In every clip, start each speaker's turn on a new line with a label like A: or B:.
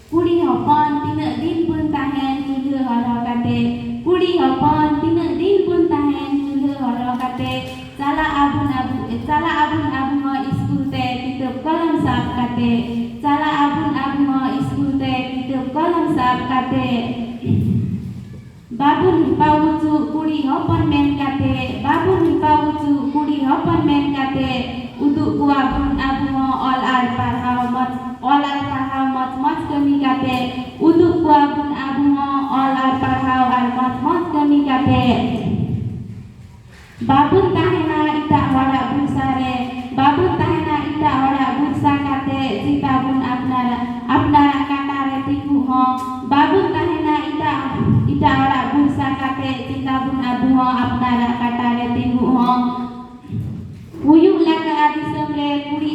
A: Kudi hopon tina din pun tahan kudu horo kate. Kudi hopon tina din pun tahan kudu horo kate. Salah abun abu ho iskul te kitub kolam sab kate. Salah abun abu ho iskul te kitub kolam sab kate. Babun hipa wucu kudi hopon men kate. Babun hipa wucu kudi hopon men kate. Untuk kuabun abu ho all ar parhau mot kami kate. Untuk kuabun abu ho all ar parhau mot kami kate. Babun tahena ita wara busare. Babun tahena ita wara busa kate. Sitabun apnara katare tiku ho. Babun tahena ita wara busa kate. Sitabun abu ho apnara katare tiku ho. Uyuk laga adi semre kudi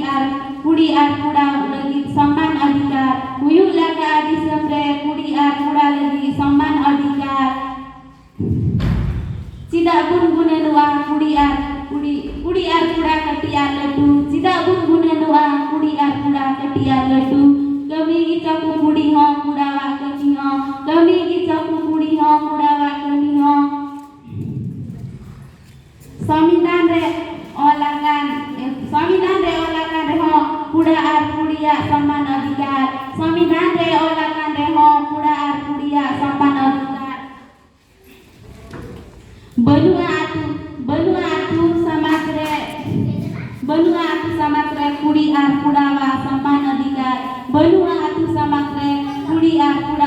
A: ar kuda lagi saman adhikar. Uyuk laga adi semre kudi ar kuda lagi saman adhikar. Tidak bun guna doa kudi ar kuda ketiar ledu. Tidak bun guna doa kudi ar kuda ketiar ledu. Kami gicaku kudi ho kuda wak kami ho. Kami gicaku kudi ho kuda wak kami ho. Samidan re olakan reho kuda ar kudia saman adhikar. Samidan re olakan reho kuda ar kudia saman adhikar. Benua atu samatre kudi ar kuda wa saman adhikar. Benua atu samatre kudi ar kuda